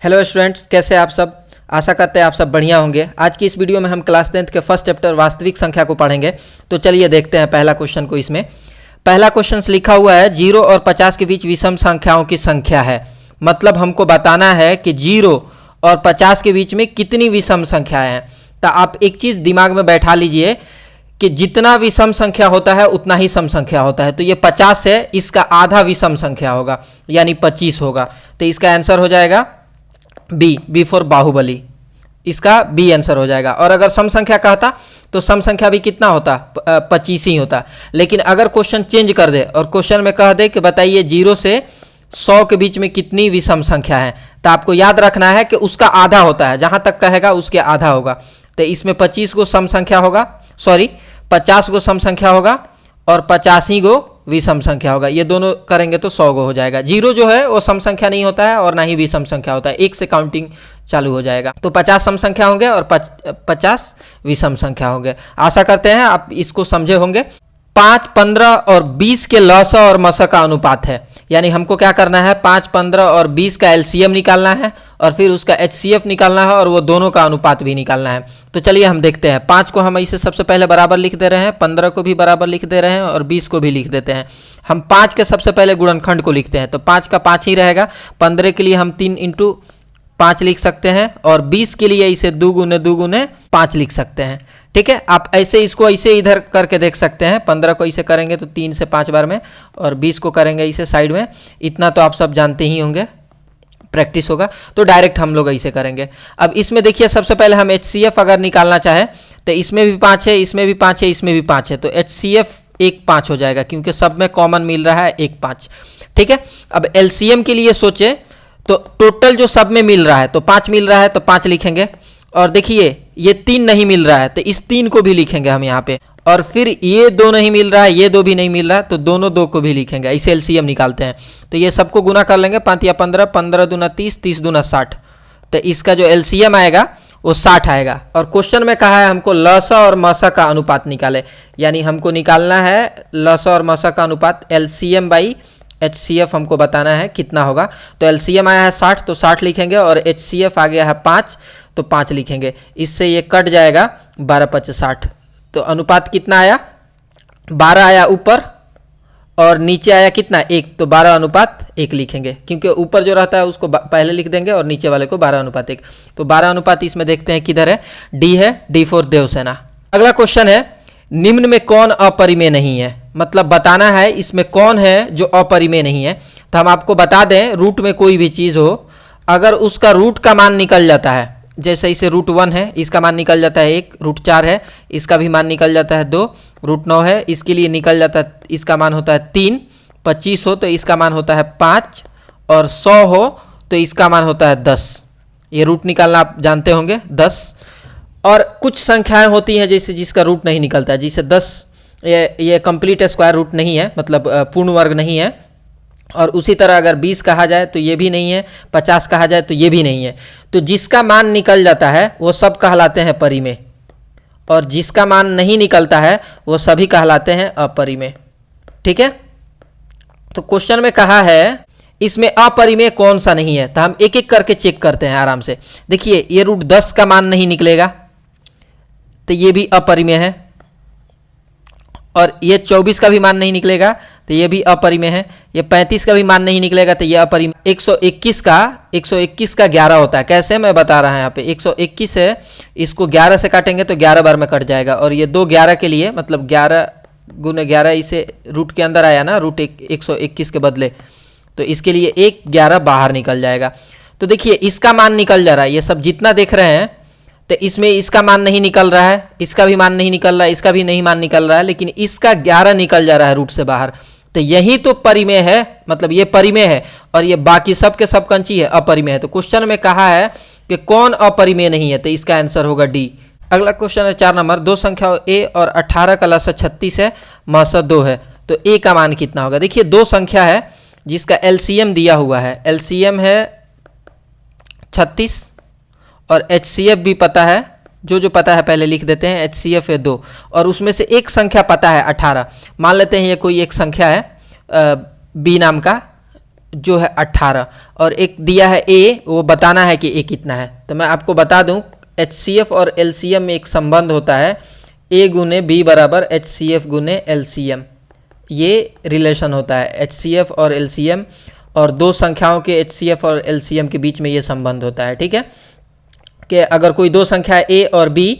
Hello students, कैसे आप सब। आशा करते हैं आप सब बढ़िया होंगे। आज की इस वीडियो में हम क्लास 10th के फर्स्ट चैप्टर वास्तविक संख्या को पढ़ेंगे। तो चलिए देखते हैं पहला क्वेश्चन को। इसमें पहला क्वेश्चन लिखा हुआ है 0 और 50 के बीच विषम संख्याओं की संख्या है। मतलब हमको बताना है कि 0 और 50 के बीच में कितनी विषम संख्याएं हैं। तो आप एक चीज़ दिमाग में बैठा लीजिए कि जितना विषम संख्या होता है उतना ही सम संख्या होता है। तो ये 50 है, इसका आधा विषम संख्या होगा यानी 25 होगा। तो इसका आंसर हो जाएगा बी फॉर बाहुबली। इसका बी आंसर हो जाएगा। और अगर सम संख्या कहता तो सम संख्या भी कितना होता, 25 ही होता। लेकिन अगर क्वेश्चन चेंज कर दे और क्वेश्चन में कह दे कि बताइए 0 से 100 के बीच में कितनी विषम संख्या है, तो आपको याद रखना है कि उसका आधा होता है। जहां तक कहेगा उसके आधा होगा। तो इसमें 25 गो सम संख्या होगा, 50 गो सम संख्या होगा और 85 गो विषम संख्या होगा। ये दोनों करेंगे तो 100 गो हो जाएगा। 0 जो है वो सम संख्या नहीं होता है और ना ही विषम संख्या होता है। 1 से काउंटिंग चालू हो जाएगा। तो 50 सम संख्या होंगे और 50 विषम संख्या होंगे। आशा करते हैं आप इसको समझे होंगे। 5, 15 और 20 के लसा और मसा का अनुपात है। यानी हमको क्या करना है, 5, 15 और 20 का एलसीएम निकालना है और फिर उसका एचसीएफ निकालना है और वो दोनों का अनुपात भी निकालना है। तो चलिए हम देखते हैं। 5 को हम इसे सबसे पहले बराबर लिख दे रहे हैं, 15 को भी बराबर लिख दे रहे हैं और 20 को भी लिख देते हैं। हम 5 के सबसे पहले गुणनखंड को लिखते हैं। तो 5 का 5 ही रहेगा। 15 के लिए हम 3 × 5 लिख सकते हैं और 20 के लिए इसे 2 × 5 लिख सकते हैं। ठीक है, आप ऐसे इसको ऐसे इधर करके देख सकते हैं। 15 को इसे करेंगे तो 3 से 5 बार में और 20 को करेंगे इसे साइड में। इतना तो आप सब जानते ही होंगे, प्रैक्टिस होगा। तो डायरेक्ट हम लोग ऐसे करेंगे। अब इसमें देखिए सबसे पहले हम एचसीएफ अगर निकालना चाहे तो इसमें भी 5 है, इसमें भी 5 है, इसमें भी 5 है। तो एचसीएफ 1 5 हो जाएगा क्योंकि सब में कॉमन मिल रहा है 1 5। ठीक है, अब एलसीएम के लिए सोचे तो टोटल जो सब में मिल रहा है तो 5 मिल रहा है तो 5 लिखेंगे। और देखिए ये 3 नहीं मिल रहा है तो इस 3 को भी लिखेंगे हम यहाँ पे। और फिर ये 2 नहीं मिल रहा है, ये 2 भी नहीं मिल रहा है तो दोनों 2 को भी लिखेंगे। इसे एलसीएम निकालते हैं। तो ये सबको गुना कर लेंगे। 5 या 15, 15 दूना 30, 30 दूना 60। तो इसका जो एलसीएम आएगा वो 60 आएगा। और क्वेश्चन में कहा है हमको लसा और मसा का अनुपात निकाले। यानी हमको निकालना है लसा और मसा का अनुपात। एलसीएम बाई एचसीएफ हमको बताना है कितना होगा। तो एलसीएम आया है 60 तो 60 लिखेंगे और एचसीएफ आ गया है 5 तो 5 लिखेंगे। इससे ये कट जाएगा 12 5 60। तो अनुपात कितना आया, 12 आया ऊपर और नीचे आया कितना, 1। तो 12 अनुपात 1 लिखेंगे क्योंकि ऊपर जो रहता है उसको पहले लिख देंगे और नीचे वाले को 12 अनुपात 1। तो 12 अनुपात इसमें देखते हैं किधर है, डी है, डी फॉर देवसेना। अगला क्वेश्चन है निम्न में कौन अपरिमेय नहीं है। मतलब बताना है इसमें कौन है जो अपरिमेय नहीं है। तो हम आपको बता दें रूट में कोई भी चीज़ हो, अगर उसका रूट का मान निकल जाता है, जैसे इसे √1 है, इसका मान निकल जाता है 1, √4 है, इसका भी मान निकल जाता है 2, √9 है, इसके लिए निकल जाता है, इसका मान होता है 3, 25 हो तो इसका मान होता है 5 और 100 हो तो इसका मान होता है 10। ये रूट निकालना आप जानते होंगे 10। और कुछ संख्याएं होती हैं जैसे जिसका रूट नहीं निकलता है, जैसे 10 ये कंप्लीट स्क्वायर रूट नहीं है, मतलब पूर्ण वर्ग नहीं है। और उसी तरह अगर 20 कहा जाए तो ये भी नहीं है, 50 कहा जाए तो ये भी नहीं है। तो जिसका मान निकल जाता है वो सब कहलाते हैं परिमेय और जिसका मान नहीं निकलता है वो सभी कहलाते हैं अपरिमेय। ठीक है, तो क्वेश्चन में कहा है इसमें अपरिमेय कौन सा नहीं है। तो हम एक एक करके चेक करते हैं आराम से। देखिए ये √10 का मान नहीं निकलेगा तो ये भी अपरिमेय है। और ये 24 का भी मान नहीं निकलेगा तो ये भी अपरिमेय है। ये 35 का भी मान नहीं निकलेगा तो ये अपरिमेय। 121 का 11 होता है। कैसे, मैं बता रहा हूँ यहाँ पे। 121 है, इसको 11 से काटेंगे तो 11 बार में कट जाएगा। और ये 2 11 के लिए, मतलब 11 × 11 इसे रूट के अंदर आया ना, रूट 121 के बदले, तो इसके लिए 1 11 बाहर निकल जाएगा। तो देखिए इसका मान निकल जा रहा है। ये सब जितना देख रहे हैं तो इसमें इसका मान नहीं निकल रहा है, इसका भी मान नहीं निकल रहा है, इसका भी नहीं मान निकल रहा है, लेकिन इसका 11 निकल जा रहा है रूट से बाहर। तो यही तो परिमेय है, मतलब ये परिमेय है और ये बाकी सब के सब कंची है, अपरिमेय है। तो क्वेश्चन में कहा है कि कौन अपरिमेय नहीं है, तो इसका आंसर होगा डी। अगला क्वेश्चन है 4 नंबर। 2 संख्या ए और 18 का लसा 36 है, मसा 2 है, तो ए का मान कितना होगा। देखिए 2 संख्या है जिसका एलसीएम दिया हुआ है। एलसीएम है 36 और एचसीएफ भी पता है, जो पता है पहले लिख देते हैं। एचसीएफ है 2 और उसमें से एक संख्या पता है 18। मान लेते हैं ये कोई एक संख्या है बी नाम का, जो है 18 और एक दिया है ए, वो बताना है कि ए कितना है। तो मैं आपको बता दूं HCF और LCM में एक संबंध होता है, ए गुने बी बराबर HCF गुने LCM, ये रिलेशन होता है HCF और LCM, और दो संख्याओं के HCF और LCM के बीच में ये संबंध होता है। ठीक है, कि अगर कोई दो संख्या है ए और बी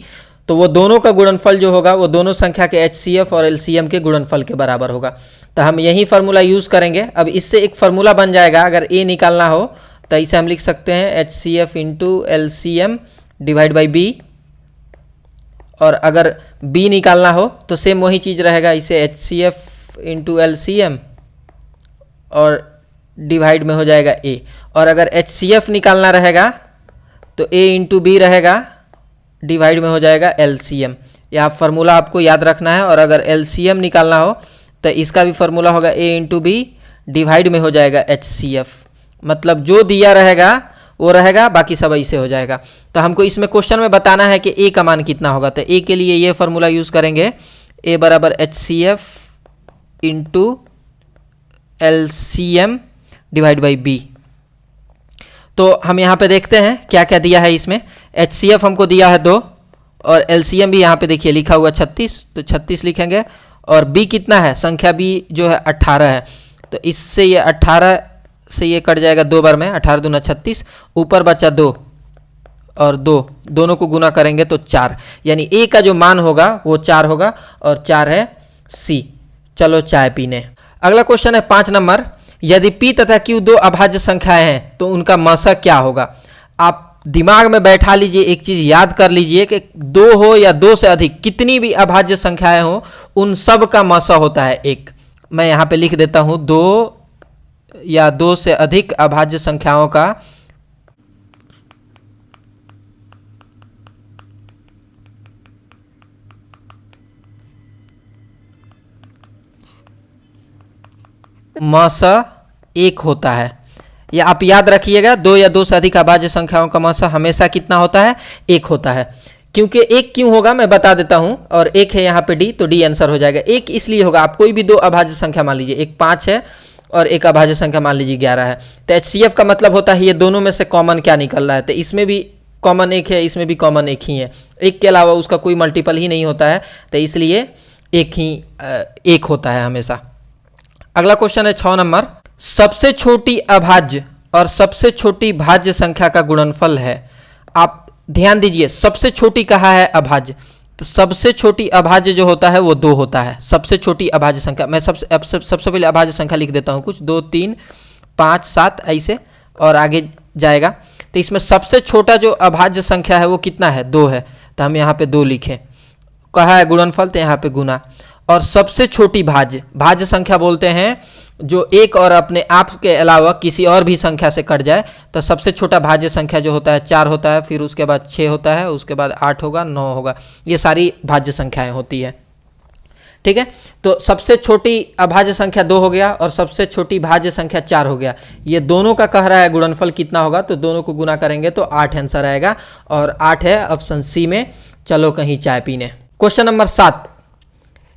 तो वो दोनों का गुणनफल जो होगा वो दोनों संख्या के HCF और LCM के गुणनफल के बराबर होगा। तो हम यही फार्मूला यूज़ करेंगे। अब इससे एक फार्मूला बन जाएगा, अगर ए निकालना हो तो इसे हम लिख सकते हैं HCF into LCM divide by B, और अगर बी निकालना हो तो सेम वही चीज़ रहेगा, इसे HCF इंटू LCM और डिवाइड में हो जाएगा ए, और अगर HCF निकालना रहेगा तो ए इंटू बी रहेगा, डिवाइड में हो जाएगा LCM। यह फार्मूला आपको याद रखना है। और अगर LCM निकालना हो तो इसका भी फार्मूला होगा ए इंटू बी, डिवाइड में हो जाएगा HCF। मतलब जो दिया रहेगा वो रहेगा, बाकी सब ऐसे हो जाएगा। तो हमको इसमें क्वेश्चन में बताना है कि ए का मान कितना होगा, तो ए के लिए ये फार्मूला यूज़ करेंगे, ए बराबर HCF into LCM divide by B. तो हम यहाँ पे देखते हैं क्या क्या दिया है इसमें। HCF हमको दिया है 2 और LCM भी यहाँ पे देखिए लिखा हुआ 36, तो 36 लिखेंगे, और B कितना है, संख्या B जो है 18 है, तो इससे ये 18 से ये कट जाएगा 2 बार में, 18 दूना 36, ऊपर बचा 2 और 2, दोनों को गुना करेंगे तो 4, यानी A का जो मान होगा वो 4 होगा, और 4 है C। चलो चाय पीने। अगला क्वेश्चन है 5 नंबर, यदि P तथा Q दो अभाज्य संख्याएं हैं तो उनका मसा क्या होगा। आप दिमाग में बैठा लीजिए, एक चीज़ याद कर लीजिए कि 2 हो या 2 से अधिक कितनी भी अभाज्य संख्याएं हो उन सब का मसा होता है 1। मैं यहाँ पे लिख देता हूँ 2 या 2 से अधिक अभाज्य संख्याओं का मसा 1 होता है। या आप याद रखिएगा 2 या 2 से अधिक अभाज्य संख्याओं का मसा हमेशा कितना होता है, 1 होता है। क्योंकि 1 क्यों होगा मैं बता देता हूं, और 1 है यहाँ पे डी, तो डी आंसर हो जाएगा। 1 इसलिए होगा, आप कोई भी 2 अभाज्य संख्या मान लीजिए, एक 5 है और एक अभाज्य संख्या मान लीजिए 11 है, तो HCF का मतलब होता है ये दोनों में से कॉमन क्या निकल रहा है, तो इसमें भी कॉमन 1 है, इसमें भी कॉमन 1 ही है, 1 के अलावा उसका कोई मल्टीपल ही नहीं होता है, तो इसलिए 1 होता है हमेशा। अगला क्वेश्चन है 6 नंबर, सबसे छोटी अभाज्य और सबसे छोटी भाज्य संख्या का गुणनफल है। आप ध्यान दीजिए, सबसे छोटी कहा है अभाज्य, तो सबसे छोटी अभाज्य जो होता है वो 2 होता है। सबसे छोटी अभाज्य संख्या, मैं सबसे पहले अभाज्य संख्या लिख देता हूँ कुछ, 2 3 5 7 ऐसे और आगे जाएगा। तो इसमें सबसे छोटा जो अभाज्य संख्या है वो कितना है, 2 है, तो हम यहाँ पे 2 लिखें। कहा है गुणनफल, तो यहाँ पे गुना। और सबसे छोटी भाज्य संख्या बोलते हैं जो एक और अपने आप के अलावा किसी और भी संख्या से कट जाए, तो सबसे छोटा भाज्य संख्या जो होता है 4 होता है, फिर उसके बाद 6 होता है, उसके बाद 8 होगा, 9 होगा, ये सारी भाज्य संख्याएं होती है। ठीक है, तो सबसे छोटी अभाज्य संख्या 2 हो गया और सबसे छोटी भाज्य संख्या 4 हो गया। ये दोनों का कह रहा है गुणनफल कितना होगा, तो दोनों को गुना करेंगे तो 8 आंसर आएगा, और 8 है ऑप्शन सी में। चलो कहीं चाय पीने। क्वेश्चन नंबर 7,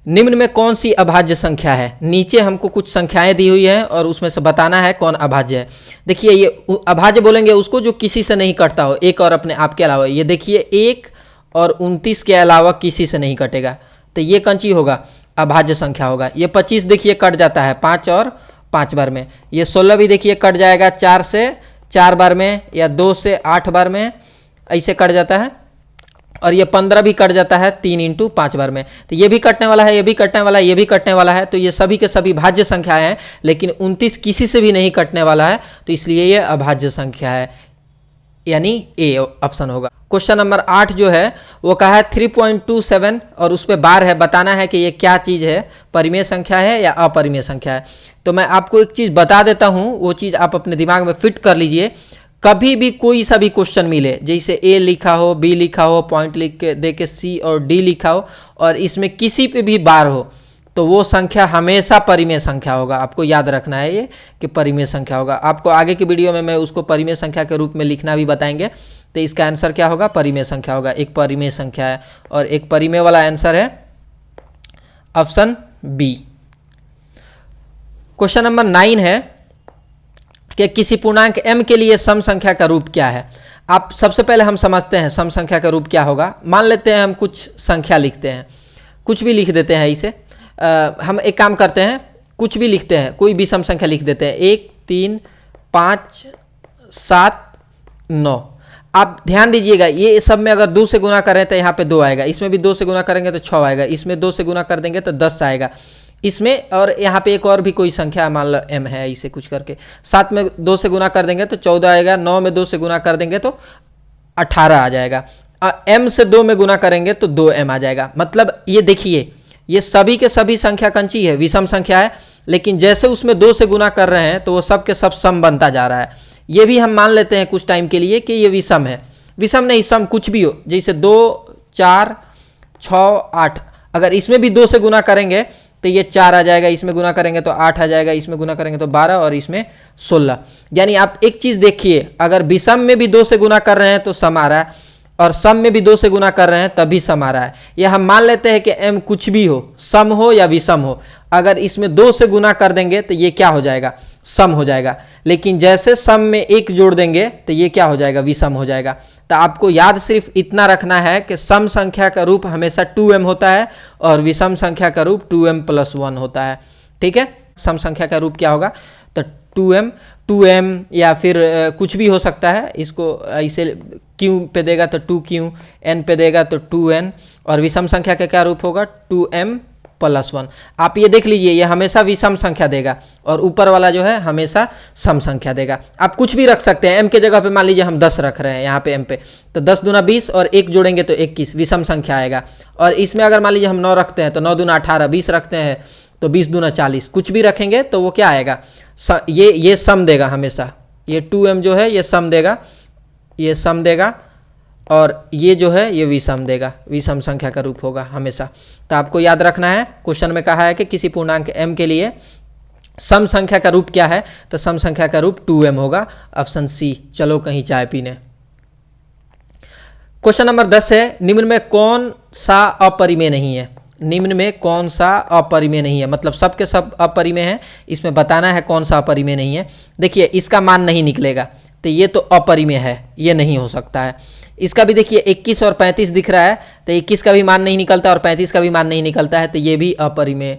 निम्न में कौन सी अभाज्य संख्या है। नीचे हमको कुछ संख्याएं दी हुई हैं और उसमें से बताना है कौन अभाज्य है। देखिए ये अभाज्य बोलेंगे उसको जो किसी से नहीं कटता हो, एक और अपने आप के अलावा। ये देखिए 1 और 29 के अलावा किसी से नहीं कटेगा, तो ये कंची होगा, अभाज्य संख्या होगा। ये 25 देखिए कट जाता है 5 और 5 बार में। ये 16 भी देखिए कट जाएगा 4 से 4 बार में, या 2 से 8 बार में, ऐसे कट जाता है। और ये 15 भी कट जाता है 3 इंटू 5 बार में। तो ये भी कटने वाला है, ये भी कटने वाला है, ये भी कटने वाला है। तो ये सभी के सभी भाज्य संख्याएं हैं, लेकिन 29 किसी से भी नहीं कटने वाला है, तो इसलिए ये अभाज्य संख्या है, यानी ए ऑप्शन होगा। क्वेश्चन नंबर 8 जो है वो कहा है 3.27 और उस पर बार है, बताना है कि ये क्या चीज़ है, परिमेय संख्या है या अपरिमेय संख्या है। तो मैं आपको एक चीज़ बता देता हूँ, वो चीज़ आप अपने दिमाग में फिट कर लीजिए। कभी भी कोई सा भी क्वेश्चन मिले, जैसे ए लिखा हो, बी लिखा हो, पॉइंट लिख के दे के सी और डी लिखा हो, और इसमें किसी पे भी बार हो, तो वो संख्या हमेशा परिमेय संख्या होगा। आपको याद रखना है ये कि परिमेय संख्या होगा। आपको आगे की वीडियो में मैं उसको परिमेय संख्या के रूप में लिखना भी बताएंगे। तो इसका आंसर क्या होगा, परिमेय संख्या होगा। एक परिमेय संख्या है और एक परिमेय वाला आंसर है ऑप्शन बी। क्वेश्चन नंबर 9 है, कि किसी पूर्णांक m के लिए सम संख्या का रूप क्या है। आप सबसे पहले हम समझते हैं सम संख्या का रूप क्या होगा। मान लेते हैं हम कुछ संख्या लिखते हैं, कुछ भी लिख देते हैं इसे। हम एक काम करते हैं, कुछ भी लिखते हैं, कोई भी सम संख्या लिख देते हैं, 1 3 5 7 9। आप ध्यान दीजिएगा, ये सब में अगर 2 से गुना करें तो यहाँ पे 2 आएगा, इसमें भी 2 से गुना करेंगे तो 6 आएगा, इसमें 2 से गुना कर देंगे तो 10 आएगा इसमें, और यहाँ पे एक और भी कोई संख्या मान लो m है, इसे कुछ करके 7 में 2 से गुना कर देंगे तो 14 आएगा, 9 में 2 से गुना कर देंगे तो 18 आ जाएगा, m से 2 में गुना करेंगे तो 2m आ जाएगा। मतलब ये देखिए, ये सभी के सभी संख्या कंची है, विषम संख्या है, लेकिन जैसे उसमें 2 से गुना कर रहे हैं तो वो सब के सब सम बनता जा रहा है। ये भी हम मान लेते हैं कुछ टाइम के लिए कि ये विषम है, विषम नहीं सम कुछ भी हो, जैसे 2 4 6 8, अगर इसमें भी 2 से गुना करेंगे तो ये 4 आ जाएगा, इसमें गुना करेंगे तो 8 आ जाएगा, इसमें गुना करेंगे तो 12 और इसमें 16। यानी आप एक चीज़ देखिए, अगर विषम में भी 2 से गुना कर रहे हैं तो सम आ रहा है, और सम में भी 2 से गुना कर रहे हैं तभी सम आ रहा है। यह हम मान लेते हैं कि m कुछ भी हो, सम हो या विषम हो, अगर इसमें 2 से गुना कर देंगे तो ये क्या हो जाएगा, सम हो जाएगा। लेकिन जैसे सम में 1 जोड़ देंगे तो ये क्या हो जाएगा, विषम हो जाएगा। तो आपको याद सिर्फ इतना रखना है कि सम संख्या का रूप हमेशा 2m होता है और विषम संख्या का रूप 2m + 1 होता है। ठीक है, सम संख्या का रूप क्या होगा, तो 2m या फिर कुछ भी हो सकता है, इसको ऐसे q पे देगा तो 2q, n पे देगा तो 2n, और विषम संख्या का क्या रूप होगा, 2m + 1। आप ये देख लीजिए, ये हमेशा विषम संख्या देगा और ऊपर वाला जो है हमेशा सम संख्या देगा। आप कुछ भी रख सकते हैं, m के जगह पे मान लीजिए हम 10 रख रहे हैं यहाँ पे m पे, तो 10 दूना 20 और 1 जोड़ेंगे तो 21, विषम संख्या आएगा। और इसमें अगर मान लीजिए हम 9 रखते हैं तो 9 दूना 18, 20 रखते हैं तो 20 दूना 40, कुछ भी रखेंगे तो वो क्या आएगा, ये सम देगा हमेशा। ये 2m जो है ये सम देगा, ये सम देगा, और ये जो है ये विषम देगा, विषम संख्या का रूप होगा हमेशा। तो आपको याद रखना है, क्वेश्चन में कहा है कि किसी पूर्णांक m के लिए सम संख्या का रूप क्या है, तो सम संख्या का रूप 2m होगा, ऑप्शन सी। चलो कहीं चाय पीने। क्वेश्चन नंबर 10 है, निम्न में कौन सा अपरिमेय नहीं है। निम्न में कौन सा अपरिमेय नहीं है, मतलब सब के सब अपरिमेय है, इसमें बताना है कौन सा अपरिमेय नहीं है। देखिए इसका मान नहीं निकलेगा, तो ये तो अपरिमेय है, ये नहीं हो सकता है। इसका भी देखिए 21 और 35 दिख रहा है, तो 21 का भी मान नहीं निकलता और 35 का भी मान नहीं निकलता है, तो ये भी अपरिमेय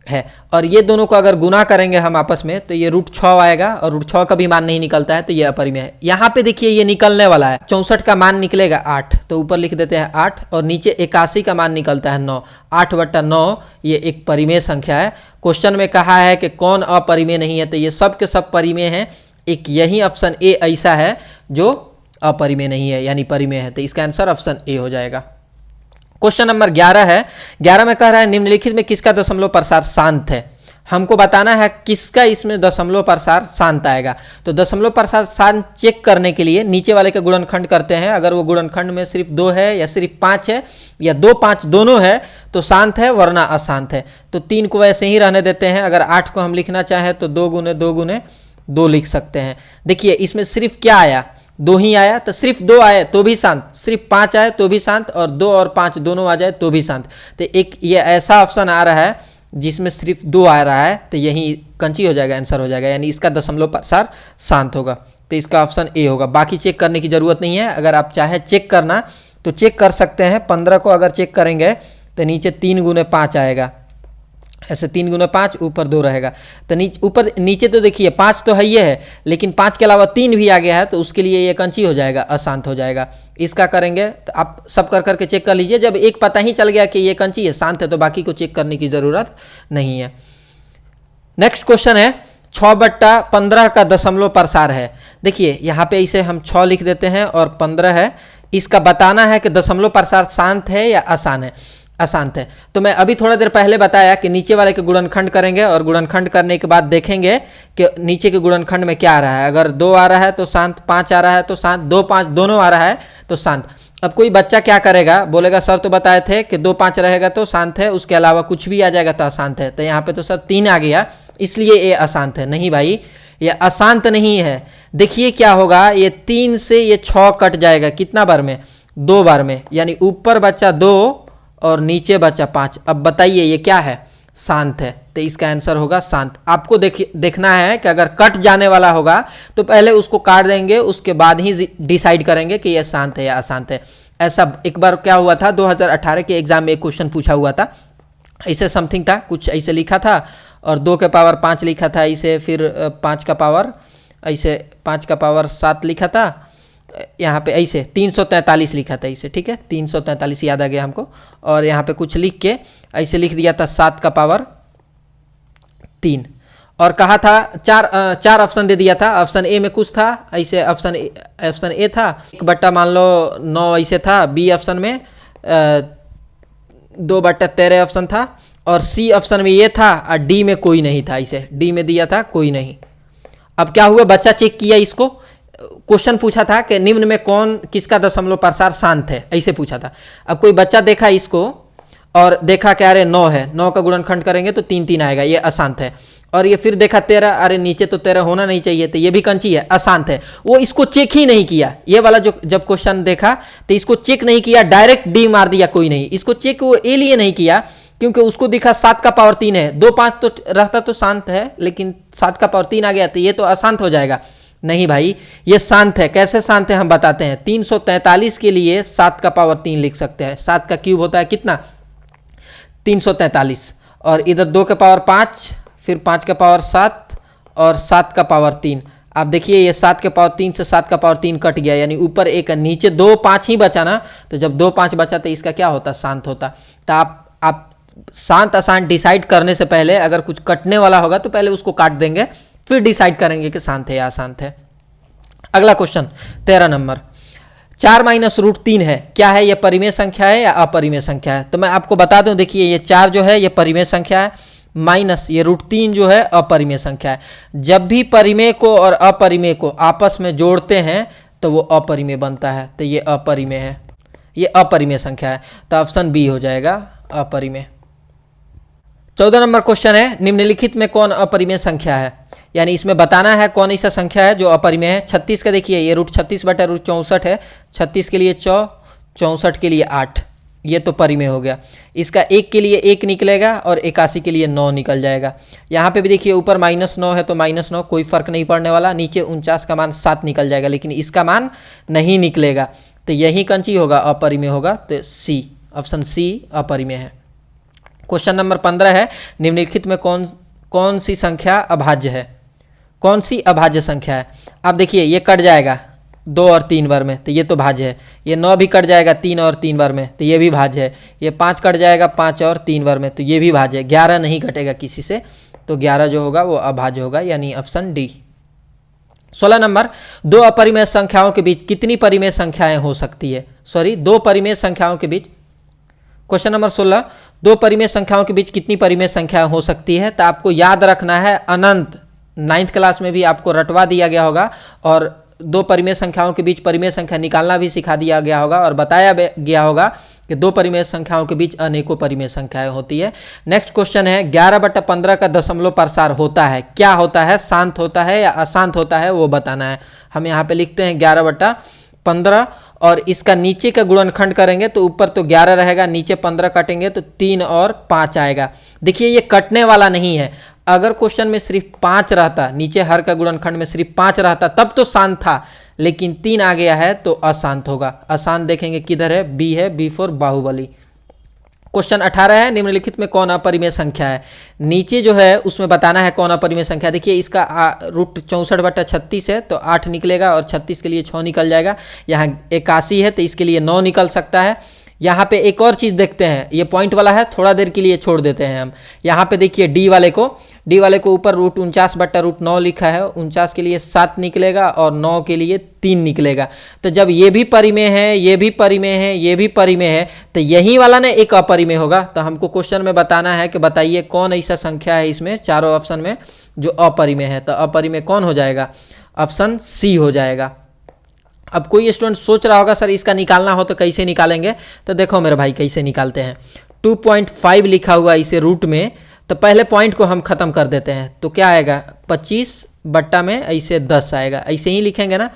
है। और ये दोनों को अगर गुना करेंगे हम आपस में तो ये √6 आएगा, और √6 का भी मान नहीं निकलता है, तो ये अपरिमेय है। यहाँ पे देखिए ये निकलने वाला है, 64 का मान निकलेगा 8, तो ऊपर लिख देते हैं 8, और नीचे 81 का मान निकलता है 9। 8/9 ये एक परिमेय संख्या है। क्वेश्चन में कहा है कि कौन अपरिमेय नहीं है, तो ये सब के सब परिमेय हैं, एक यही ऑप्शन ए ऐसा है जो अपरिमेय नहीं है, यानी परिमेय है। तो इसका आंसर ऑप्शन ए हो जाएगा। क्वेश्चन नंबर 11 है, 11 में कह रहा है निम्नलिखित में किसका दशमलव प्रसार शांत है। हमको बताना है किसका इसमें दशमलव प्रसार शांत आएगा। तो दशमलव प्रसार शांत चेक करने के लिए नीचे वाले का गुणनखंड करते हैं। अगर वो गुणनखंड में सिर्फ 2 है या सिर्फ 5 है या 2 5 दोनों है तो शांत है, वरना अशांत है। तो 3 को वैसे ही रहने देते हैं। अगर 8 को हम लिखना चाहें तो 2 × 2 × 2 लिख सकते हैं। देखिए इसमें सिर्फ क्या आया, 2 ही आया, तो सिर्फ 2 आए तो भी शांत, सिर्फ 5 आए तो भी शांत, और 2 और 5 दोनों आ जाए तो भी शांत। तो एक ये ऐसा ऑप्शन आ रहा है जिसमें सिर्फ 2 आ रहा है, तो यही कंची हो जाएगा, आंसर हो जाएगा, यानी इसका दशमलव प्रसार शांत होगा। तो इसका ऑप्शन ए होगा। बाकी चेक करने की जरूरत नहीं है। अगर आप चाहे चेक करना तो चेक कर सकते हैं। 15 को अगर चेक करेंगे तो नीचे 3 × 5 आएगा, ऐसे 3 × 5 ऊपर 2 रहेगा। तो नीचे तो देखिए 5 तो है ही है, लेकिन 5 के अलावा 3 भी आ गया है, तो उसके लिए ये कंची हो जाएगा, अशांत हो जाएगा। इसका करेंगे तो आप सब कर करके चेक कर लीजिए। जब एक पता ही चल गया कि ये कंची है, शांत है, तो बाकी को चेक करने की जरूरत नहीं है। नेक्स्ट क्वेश्चन है 6/15 का दशमलव प्रसार है। देखिए यहाँ पे इसे हम 6 लिख देते हैं और 15 है। इसका बताना है कि दशमलव प्रसार शांत है या अशांत है। तो मैं अभी थोड़ा देर पहले बताया कि नीचे वाले के गुणनखंड करेंगे, और गुणनखंड करने के बाद देखेंगे कि नीचे के गुणनखंड में क्या आ रहा है। अगर 2 आ रहा है तो शांत, 5 आ रहा है तो शांत, 2 5 दोनों आ रहा है तो शांत। अब कोई बच्चा क्या करेगा, बोलेगा सर तो बताए थे कि 2 5 रहेगा तो शांत है, उसके अलावा कुछ भी आ जाएगा तो अशांत है। तो यहाँ पे तो सर 3 आ गया, इसलिए ये अशांत है। नहीं भाई, ये अशांत नहीं है। देखिए क्या होगा, ये 3 से ये 6 कट जाएगा, कितना बार में, 2 बार में, यानी ऊपर बचा 2 और नीचे बचा 5। अब बताइए ये क्या है, शांत है। तो इसका आंसर होगा शांत। आपको देखना है कि अगर कट जाने वाला होगा तो पहले उसको काट देंगे, उसके बाद ही डिसाइड करेंगे कि यह शांत है या अशांत है। ऐसा एक बार क्या हुआ था, 2018 के एग्जाम में एक क्वेश्चन पूछा हुआ था, ऐसे समथिंग था, कुछ ऐसे लिखा था और 2 के पावर 5 लिखा था ऐसे, फिर 5 का पावर ऐसे 5 का पावर 7 लिखा था, यहाँ पे ऐसे 343 लिखा था ऐसे, ठीक है, 343 याद आ गया हमको। और यहाँ पे कुछ लिख के ऐसे लिख दिया था 7 का पावर 3 और कहा था चार ऑप्शन दे दिया था। ऑप्शन ए में कुछ था ऐसे, ऑप्शन ए था 1 मान लो 9 ऐसे था, बी ऑप्शन में 2/13 ऑप्शन था और सी ऑप्शन में ये था और डी में कोई नहीं था ऐसे, डी में दिया था कोई नहीं। अब क्या हुआ, बच्चा चेक किया इसको, क्वेश्चन पूछा था कि निम्न में कौन किसका दशमलव प्रसार शांत है, ऐसे पूछा था। अब कोई बच्चा देखा इसको और देखा कि अरे 9 है, 9 का गुणनखंड करेंगे तो 3 3 आएगा, ये अशांत है। और ये फिर देखा 13, अरे नीचे तो 13 होना नहीं चाहिए, तो ये भी कंची है, अशांत है। वो इसको चेक ही नहीं किया, ये वाला जो जब क्वेश्चन देखा तो इसको चेक नहीं किया, डायरेक्ट डी मार दिया कोई नहीं। इसको चेक वो ए लिए नहीं किया क्योंकि उसको दिखा 7 का पावर 3 है, 2 5 तो रहता तो शांत है, लेकिन 7 का पावर 3 आ गया तो ये तो अशांत हो जाएगा। नहीं भाई, ये शांत है। कैसे शांत है हम बताते हैं। 343 के लिए 7 का पावर 3 लिख सकते हैं। 7 का क्यूब होता है कितना, 343, और इधर 2 के पावर 5, फिर 5 का पावर 7 और 7 का पावर 3। आप देखिए ये 7 के पावर 3 से 7 का पावर 3 कट गया, यानी ऊपर एक नीचे 2 5 ही बचा ना, तो जब 2 5 बचा तो इसका क्या होता, शांत होता। तो आप शांत अशांत डिसाइड करने से पहले अगर कुछ कटने वाला होगा तो पहले उसको काट देंगे, फिर डिसाइड करेंगे कि शांत है या अशांत है। अगला क्वेश्चन 13 नंबर, 4 - √3 है, क्या है ये, परिमेय संख्या है या अपरिमेय संख्या है। तो मैं आपको बता दूं, देखिए ये 4 जो है ये परिमेय संख्या है, माइनस ये √3 जो है अपरिमेय संख्या है। जब भी परिमेय को और अपरिमेय को आपस में जोड़ते हैं तो वो अपरिमेय बनता है, तो ये अपरिमेय है, ये अपरिमेय संख्या है, तो ऑप्शन बी हो जाएगा अपरिमेय। 14 नंबर क्वेश्चन है, निम्नलिखित में कौन अपरिमेय संख्या है, यानी इसमें बताना है कौन ऐसा संख्या है जो अपरिमेय है। 36 का देखिए ये √36/√64 है, 36 के लिए 4, 64 के लिए 8, ये तो परिमेय हो गया। इसका 1 के लिए 1 निकलेगा और 81 के लिए 9 निकल जाएगा। यहाँ पे भी देखिए ऊपर -9 है तो -9, कोई फर्क नहीं पड़ने वाला। नीचे 49 का मान 7 निकल जाएगा, लेकिन इसका मान नहीं निकलेगा, तो यही कंची होगा, अपरिमेय होगा, तो सी, ऑप्शन सी अपरिमेय है। क्वेश्चन नंबर 15 है, निम्नलिखित में कौन सी संख्या अभाज्य है, कौन सी अभाज्य संख्या है। आप देखिए ये कट जाएगा 2 और 3 बार में, तो ये तो भाज्य है। ये 9 भी कट जाएगा 3 और 3 बार में, तो ये भी भाज्य है। ये 5 कट जाएगा 5 और 3 बार में, तो ये भी भाज्य है। 11 नहीं कटेगा किसी से, तो 11 जो होगा वो अभाज्य होगा, यानी ऑप्शन डी। 16 नंबर, 2 अपरिमेय संख्याओं के बीच कितनी परिमेय संख्याएं हो सकती है, 2 परिमेय संख्याओं के बीच। क्वेश्चन नंबर 16, 2 परिमेय संख्याओं के बीच कितनी परिमेय संख्याएं हो सकती है। तो आपको याद रखना है अनंत, 9th क्लास में भी आपको रटवा दिया गया होगा, और 2 परिमेय संख्याओं के बीच परिमेय संख्या निकालना भी सिखा दिया गया होगा, और बताया गया होगा कि 2 परिमेय संख्याओं के बीच अनेकों परिमेय संख्याएं होती है। नेक्स्ट क्वेश्चन है, 11/15 का दशमलव प्रसार होता है, क्या होता है, शांत होता है या अशांत होता है, वो बताना है। हम यहाँ पे लिखते हैं 11/15, और इसका नीचे का गुणनखंड करेंगे तो ऊपर तो 11 रहेगा, नीचे 15 काटेंगे तो 3 और 5 आएगा। देखिए ये कटने वाला नहीं है। अगर क्वेश्चन में सिर्फ 5 रहता, नीचे हर का गुणनखंड में सिर्फ 5 रहता तब तो शांत था, लेकिन 3 आ गया है तो अशांत होगा। अशांत देखेंगे किधर है, बी है, बी फॉर बाहुबली। क्वेश्चन 18 है, निम्नलिखित में कौन अपरिमेय संख्या है। नीचे जो है उसमें बताना है कौन अपरिमेय संख्या। देखिए इसका √64/36 है तो 8 निकलेगा, और 36 के लिए 6 निकल जाएगा। यहाँ 81 है तो इसके लिए 9 निकल सकता है। यहाँ पे एक और चीज़ देखते हैं, ये पॉइंट वाला है, थोड़ा देर के लिए छोड़ देते हैं हम। यहाँ पे देखिए डी वाले को ऊपर √49/√9 लिखा है, 49 के लिए 7 निकलेगा और 9 के लिए 3 निकलेगा। तो जब ये भी परिमेय है, ये भी परिमेय है, ये भी परिमेय है, तो यही वाला ना एक अपरिमेय होगा। तो हमको क्वेश्चन में बताना है कि बताइए कौन ऐसा संख्या है इसमें चारों ऑप्शन में जो अपरिमेय है। तो अपरिमेय कौन हो जाएगा, ऑप्शन सी हो जाएगा। अब कोई स्टूडेंट सोच रहा होगा सर इसका निकालना हो तो कैसे निकालेंगे, तो देखो मेरे भाई कैसे निकालते हैं। 2.5 लिखा हुआ इसे रूट में, तो पहले पॉइंट को हम खत्म कर देते हैं, तो क्या आएगा 25 में ऐसे 10 आएगा, ऐसे ही लिखेंगे ना।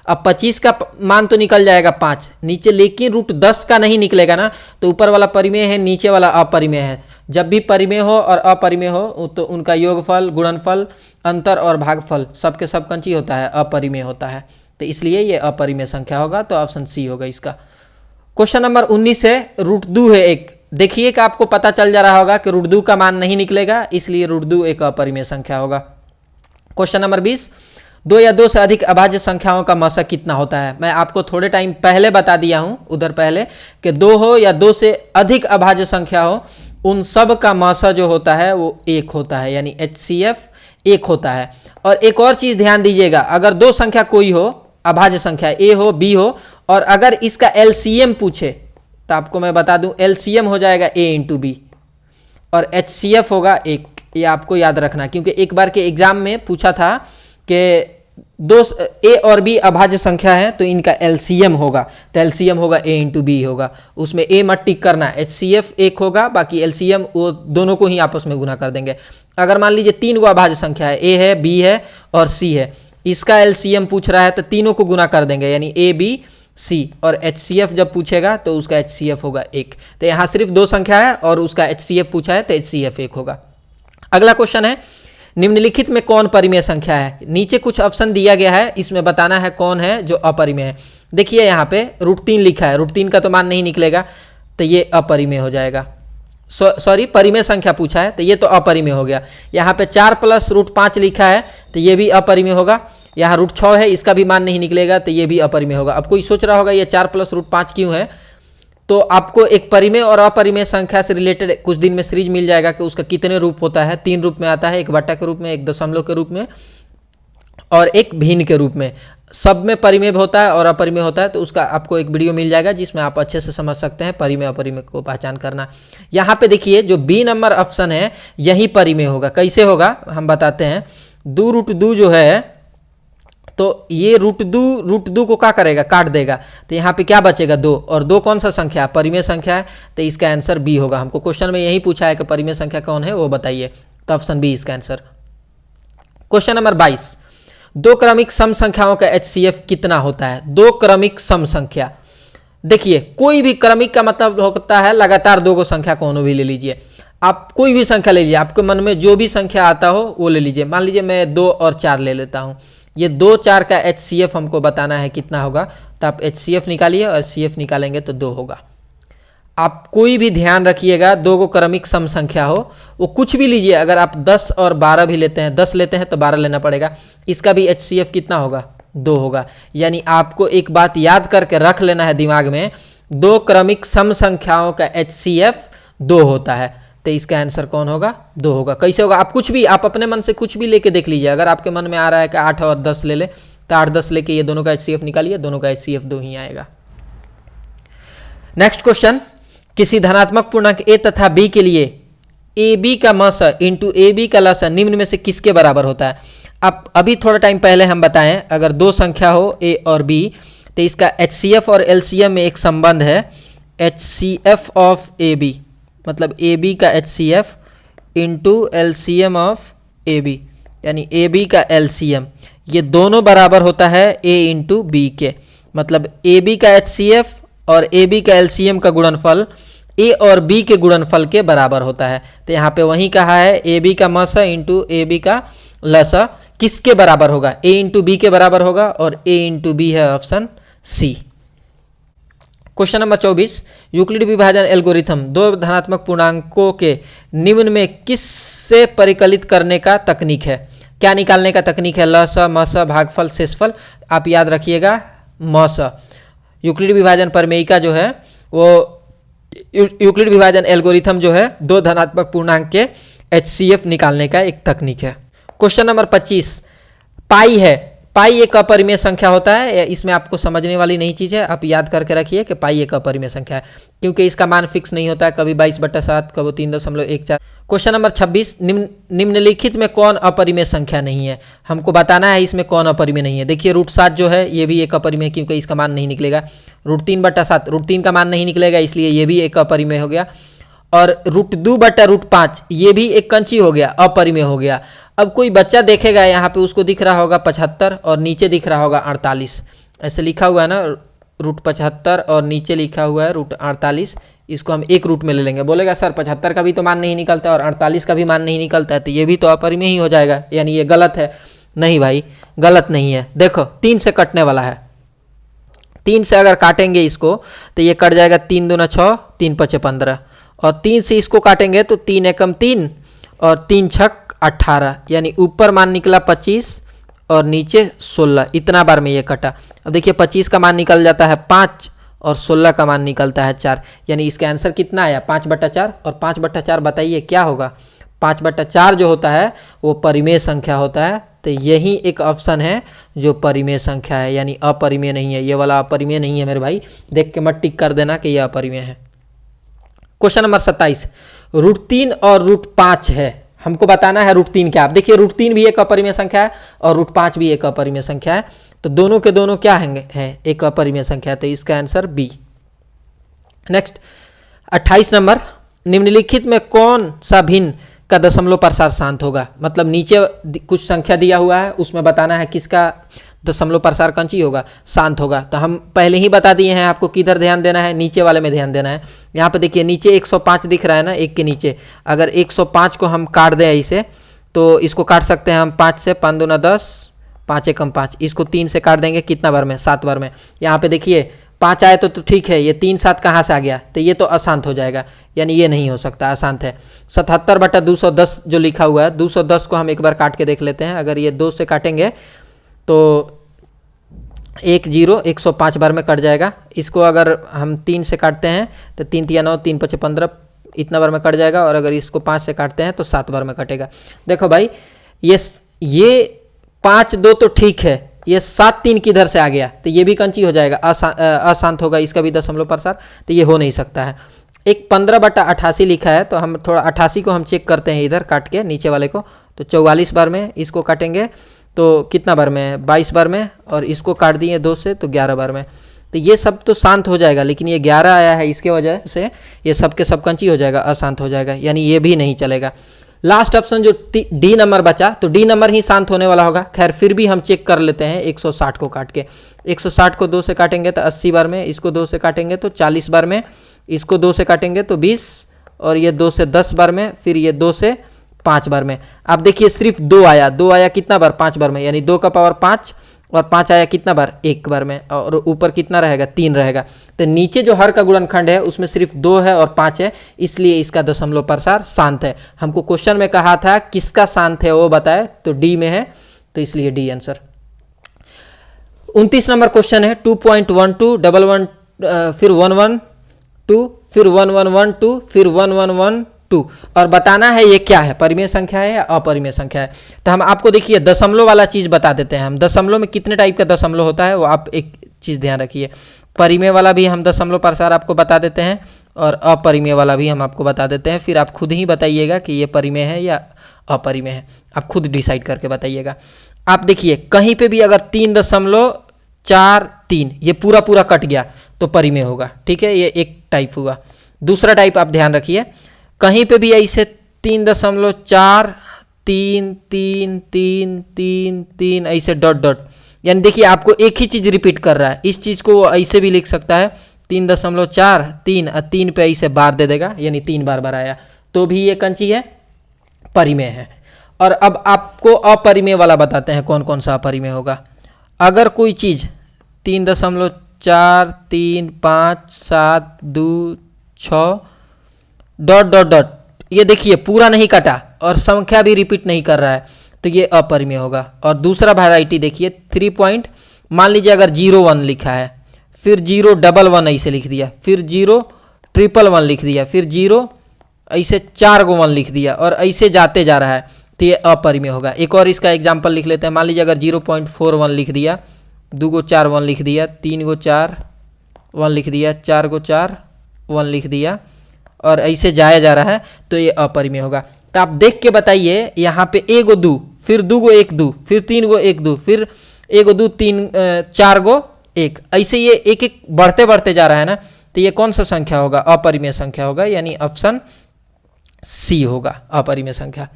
अब 25 का मान तो निकल जाएगा 5 नीचे, लेकिन √10 का नहीं निकलेगा ना, तो ऊपर वाला परिमेय है, नीचे वाला अपरिमेय है। जब भी परिमेय हो और अपरिमेय हो तो उनका योगफल, गुणनफल, अंतर और भागफल सबके सब कंची होता है, अपरिमेय होता है। तो इसलिए ये अपरिमेय संख्या होगा, तो ऑप्शन सी होगा इसका। क्वेश्चन नंबर 19 है, √2 है एक। देखिए कि आपको पता चल जा रहा होगा कि √2 का मान नहीं निकलेगा, इसलिए √2 एक अपरिमेय संख्या होगा। क्वेश्चन नंबर 20, 2 या 2 से अधिक अभाज्य संख्याओं का मौसा कितना होता है। मैं आपको थोड़े टाइम पहले बता दिया हूं उधर पहले कि 2 हो या 2 से अधिक अभाज्य संख्या हो, उन सब का मौसा जो होता है वो 1 होता है, यानी HCF 1 होता है। और एक और चीज ध्यान दीजिएगा, अगर 2 संख्या कोई हो, अभाज्य संख्या A हो, B हो, और अगर इसका LCM पूछे तो आपको मैं बता दूं LCM हो जाएगा A इंटू B और HCF होगा 1। ये आपको याद रखना, क्योंकि एक बार के एग्जाम में पूछा था कि 2 A और B अभाज्य संख्या है तो इनका LCM होगा, तो LCM होगा A इंटू B होगा। उसमें A मत टिक करना, HCF 1 होगा, बाकी LCM वो दोनों को ही आपस में गुना कर देंगे। अगर मान लीजिए 3 गो अभाज्य संख्या है, A है, B है और C है, इसका LCM पूछ रहा है तो तीनों को गुना कर देंगे, यानी A B C, और HCF जब पूछेगा तो उसका HCF होगा 1। तो यहाँ सिर्फ 2 संख्या है और उसका HCF पूछा है तो HCF 1 होगा। अगला क्वेश्चन है, निम्नलिखित में कौन परिमेय संख्या है। नीचे कुछ ऑप्शन दिया गया है, इसमें बताना है कौन है जो अपरिमेय है। देखिए यहाँ पे √3 लिखा है, √3 का तो मान नहीं निकलेगा, तो ये अपरिमेय हो जाएगा। सॉरी, परिमेय संख्या पूछा है तो ये तो अपरिमेय हो गया। यहाँ पे 4 + √5 लिखा है तो ये भी अपरिमेय होगा। यहाँ √6 है, इसका भी मान नहीं निकलेगा तो ये भी अपरिमेय होगा। अब कोई सोच रहा होगा ये 4 + √5 क्यों है, तो आपको एक परिमेय और अपरिमेय संख्या से रिलेटेड कुछ दिन में सीरीज मिल जाएगा कि उसका कितने रूप होता है। 3 रूप में आता है, एक बट्टा के रूप में, एक दशमलव के रूप में और एक भिन्न के रूप में। सब में परिमेय होता है और अपरिमेय होता है, तो उसका आपको एक वीडियो मिल जाएगा जिसमें आप अच्छे से समझ सकते हैं परिमेय अपरिमेय को पहचान करना। यहाँ पे देखिए जो B नंबर ऑप्शन है यही परिमेय होगा। कैसे होगा हम बताते हैं। 2√2 जो है तो ये √2 को क्या करेगा, काट देगा, तो यहाँ पे क्या बचेगा 2, और 2 कौन सा संख्या है, परिमेय संख्या है, तो इसका आंसर B होगा। हमको क्वेश्चन में यही पूछा है कि परिमेय संख्या कौन है वो बताइए, तो ऑप्शन B इसका आंसर। क्वेश्चन नंबर 22, 2 क्रमिक सम संख्याओं का HCF कितना होता है। 2 क्रमिक सम संख्या, देखिए कोई भी क्रमिक का मतलब होता है लगातार 2 को संख्या कोनो भी ले लीजिए, आप कोई भी संख्या ले लीजिए, आपके मन में जो भी संख्या आता हो वो ले लीजिए। मान लीजिए मैं 2 और 4 ले लेता हूँ, ये 2 4 का HCF हमको बताना है कितना होगा, तो आप HCF निकालिए और CF निकालेंगे तो 2 होगा। आप कोई भी ध्यान रखिएगा, 2 को क्रमिक सम संख्या हो वो कुछ भी लीजिए, अगर आप 10 और 12 भी लेते हैं, 10 लेते हैं तो 12 लेना पड़ेगा, इसका भी HCF कितना होगा, 2 होगा। यानी आपको एक बात याद करके रख लेना है दिमाग में, 2 क्रमिक सम संख्याओं का HCF 2 होता है, तो इसका आंसर कौन होगा, 2 होगा। कैसे होगा, आप कुछ भी, आप अपने मन से कुछ भी लेके देख लीजिए। अगर आपके मन में आ रहा है कि 8 और 10 ले ले, तो 8 10 लेके ये दोनों का HCF निकालिए, दोनों का HCF 2 ही आएगा। नेक्स्ट क्वेश्चन, किसी धनात्मक पूर्णांक A तथा B के लिए AB का मस इंटू AB का लस निम्न में से किसके बराबर होता है। अब अभी थोड़ा टाइम पहले हम बताएं, अगर 2 संख्या हो A और B तो इसका HCF और LCM में एक संबंध है, HCF ऑफ AB, मतलब AB का HCF into LCM of AB, यानी AB का LCM, ये दोनों बराबर होता है A इंटू B के। मतलब AB का HCF और AB का LCM का गुणनफल A और B के गुणनफल के बराबर होता है। तो यहाँ पे वही कहा है AB का मस इंटू AB का लस किसके बराबर होगा, A इंटू B के बराबर होगा, और A इंटू B है option C। Question number 24, Euclid विभाजन एल्गोरिथम 2 धनात्मक पूर्णांकों के निम्न में किससे परिकलित करने का तकनीक है। क्या निकालने का तकनीक है, लस मस भागफल शेषफल। आप याद रखिएगा मस, यूक्लिड विभाजन प्रमेयिका जो है वो यूक्लिड विभाजन एल्गोरिथम जो है 2 धनात्मक पूर्णांक के HCF निकालने का एक तकनीक है। क्वेश्चन नंबर 25, पाई है, पाई एक अपरिमेय संख्या होता है, इसमें आपको समझने वाली नई चीज़ है, आप याद करके रखिए कि पाई एक अपरिमेय संख्या है, क्योंकि इसका मान फिक्स नहीं होता है, कभी 22/7, कभी 3.14। क्वेश्चन नंबर 26, निम्नलिखित में कौन अपरिमेय संख्या नहीं है। हमको बताना है इसमें कौन अपरिमेय नहीं है। देखिए √7 जो है ये भी एक अपरिमेय, क्योंकि इसका मान नहीं निकलेगा। √3/7, √3 का मान नहीं निकलेगा, इसलिए ये भी एक अपरिमेय हो गया। और √2/5 ये भी एक कंची हो गया, अपरिमेय हो गया। अब कोई बच्चा देखेगा यहाँ पे, उसको दिख रहा होगा 75 और नीचे दिख रहा होगा 48, ऐसे लिखा हुआ है ना √75 और नीचे लिखा हुआ है √48, इसको हम एक रूट में ले लेंगे। बोलेगा सर 75 का भी तो मान नहीं निकलता और 48 का भी मान नहीं निकलता है, तो ये भी तो अपरिमेय ही हो जाएगा, यानी ये गलत है। नहीं भाई, गलत नहीं है। देखो 3 से कटने वाला है, 3 से अगर काटेंगे इसको तो ये कट जाएगा 3 दूना 6, 3 पचे 15, और 3 से इसको काटेंगे तो 3 एकम 3 और 3 छक 18, यानी ऊपर मान निकला 25 और नीचे 16। इतना बार में ये कटा। अब देखिए 25 का मान निकल जाता है 5 और 16 का मान निकलता है 4, यानी इसका आंसर कितना आया 5/4। और 5/4 बताइए क्या होगा? 5/4 जो होता है वो परिमेय संख्या होता है, तो यही एक ऑप्शन है जो परिमेय संख्या है, यानी अपरिमेय नहीं है। ये वाला अपरिमेय नहीं है मेरे भाई, देख के मत टिक कर देना कि यह अपरिमेय है। क्वेश्चन नंबर 27, √3 और √5 है, हमको बताना है √3 क्या। आप देखिए √3 भी एक अपरिमेय संख्या है और √5 भी एक अपरिमेय संख्या है, तो दोनों के दोनों क्या है एक अपरिमेय संख्या, तो इसका आंसर बी। नेक्स्ट 28 नंबर, निम्नलिखित में कौन सा भिन्न का दशमलव प्रसार शांत होगा? मतलब नीचे कुछ संख्या दिया हुआ है, उसमें बताना है किसका दशमलव प्रसार कंची होगा, शांत होगा। तो हम पहले ही बता दिए हैं आपको किधर ध्यान देना है, नीचे वाले में ध्यान देना है। यहाँ पे देखिए नीचे 105 दिख रहा है ना, एक के नीचे, अगर 105 को हम काट दें ऐसे, तो इसको काट सकते हैं हम 5 से, 5 दूना 10, 5 एकम 5, इसको 3 से काट देंगे कितना बार में, 7 बार में। यहाँ पे देखिए 5 आए तो ठीक है, ये 3 7 कहाँ से आ गया, तो ये तो अशांत हो जाएगा, यानी ये नहीं हो सकता, अशांत है। 77/210 जो लिखा हुआ है, 210 को हम एक बार काट के देख लेते हैं। अगर ये 2 से काटेंगे तो 1 0 105 बार में कट जाएगा। इसको अगर हम 3 से काटते हैं तो 3 3 9, 3 5 15, इतना बार में कट जाएगा। और अगर इसको 5 से काटते हैं तो 7 बार में कटेगा। देखो भाई ये 5 2 तो ठीक है, ये 7 3 किधर से आ गया, तो ये भी कंची हो जाएगा, अशांत होगा, इसका भी दशमलव प्रसार, तो ये हो नहीं सकता है। एक 15/88 लिखा है, तो हम थोड़ा 88 को हम चेक करते हैं इधर काट के नीचे वाले को, तो 44 बार में इसको काटेंगे तो कितना बार में, 22 बार में, और इसको काट दिए 2 से तो 11 बार में। तो ये सब तो शांत हो जाएगा, लेकिन ये 11 आया है, इसके वजह से ये सब के सब कंची हो जाएगा, अशांत हो जाएगा, यानी ये भी नहीं चलेगा। लास्ट ऑप्शन जो डी नंबर बचा, तो डी नंबर ही शांत होने वाला होगा। खैर फिर भी हम चेक कर लेते हैं 160 को काट के। 160 को 2 से काटेंगे तो 80 बार में, इसको 2 से काटेंगे तो 40 बार में, इसको 2 से काटेंगे तो 20, और ये 2 से 10 बार में, फिर ये 2 से 5 बार में। आप देखिए सिर्फ 2 आया कितना बार, 5 बार में, यानी 2 का पावर 5, और 5 आया कितना बार, 1 बार में, और ऊपर कितना रहेगा, 3 रहेगा। तो नीचे जो हर का गुणनखंड है उसमें सिर्फ 2 है और 5 है, इसलिए इसका दशमलव प्रसार शांत है। हमको क्वेश्चन में कहा था किसका शांत है वो बताए, तो डी में है, तो इसलिए डी आंसर। 29 नंबर क्वेश्चन है 2.12 11 फिर 112 फिर 1112 फिर 1112, और बताना है ये क्या है, परिमेय संख्या है या अपरिमेय संख्या है। तो हम आपको देखिए दशमलव वाला चीज़ बता देते हैं। हम दशमलव में कितने टाइप का दशमलव होता है वो आप एक चीज़ ध्यान रखिए, परिमेय वाला भी हम दशमलव प्रसार आपको बता देते हैं और अपरिमेय वाला भी हम आपको बता देते हैं। फिर आप खुद ही बताइएगा कि ये परिमेय है या अपरिमेय है, आप खुद डिसाइड करके बताइएगा। आप देखिए कहीं पे भी अगर 3.43 ये पूरा पूरा कट गया तो परिमेय होगा, ठीक है, ये एक टाइप हुआ। दूसरा टाइप आप ध्यान रखिए, कहीं पे भी ऐसे 3.4 3 3 3 3 3 ऐसे डॉट डॉट, यानी देखिए आपको एक ही चीज़ रिपीट कर रहा है। इस चीज़ को वो ऐसे भी लिख सकता है 3.4 3 और 3 पे ऐसे बार दे देगा, यानी 3 बार आया, तो भी ये कंची है, परिमेय है। और अब आपको अपरिमेय वाला बताते हैं कौन कौन सा अपरिमेय होगा। अगर कोई चीज़ 3.4 3 5 7 2 6 डॉट डॉट डॉट, ये देखिए पूरा नहीं कटा और संख्या भी रिपीट नहीं कर रहा है, तो ये अपरिमेय होगा। और दूसरा वैरायटी देखिए 3 पॉइंट, मान लीजिए अगर 0 1 लिखा है, फिर 0 1 1 ऐसे लिख दिया, फिर 0 1 1 1 लिख दिया, फिर 0 ऐसे 4 को 1 लिख दिया, और ऐसे जाते जा रहा है, तो ये अपरिमेय होगा। एक और इसका एग्जाम्पल लिख लेते हैं। मान लीजिए अगर 0.41 लिख दिया, 2 को 4 1 लिख दिया, 3 को 4 1 लिख दिया, 4 को 4 1 लिख दिया, और ऐसे जाया जा रहा है, तो ये अपरिमेय होगा। तो आप देख के बताइए, यहाँ पे 1 गो 2, फिर 2 गो 1 2, फिर 3 गो 1 2, फिर 1 गो 2 3 4 गो 1, ऐसे ये एक एक बढ़ते बढ़ते जा रहा है ना, तो ये कौन सा संख्या होगा, अपरिमेय संख्या होगा, यानी ऑप्शन सी होगा अपरिमेय संख्या।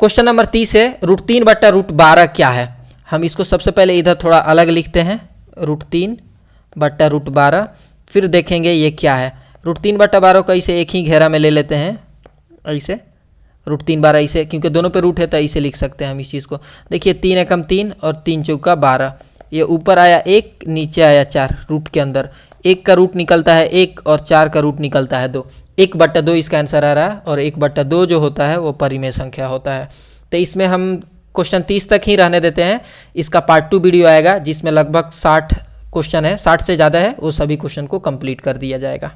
क्वेश्चन नंबर 30 है √3/√12 क्या है। हम इसको सबसे पहले इधर थोड़ा अलग लिखते हैं, √3/√12, फिर देखेंगे ये क्या है। √3/12 को ऐसे एक ही घेरा में ले लेते हैं, ऐसे √3/12 ऐसे, क्योंकि दोनों पे रूट है तो ऐसे लिख सकते हैं हम इस चीज़ को। देखिए 3 एकम 3 और 3 चौका 12, ये ऊपर आया 1 नीचे आया 4, रूट के अंदर 1 का रूट निकलता है 1 और 4 का रूट निकलता है 2, 1/2 इसका आंसर आ रहा है। और 1/2 जो होता है वो परिमेय संख्या होता है। तो इसमें हम क्वेश्चन 30 तक ही रहने देते हैं। इसका पार्ट 2 वीडियो आएगा जिसमें लगभग 60 क्वेश्चन है, 60 से ज़्यादा है, वो सभी क्वेश्चन को कंप्लीट कर दिया जाएगा।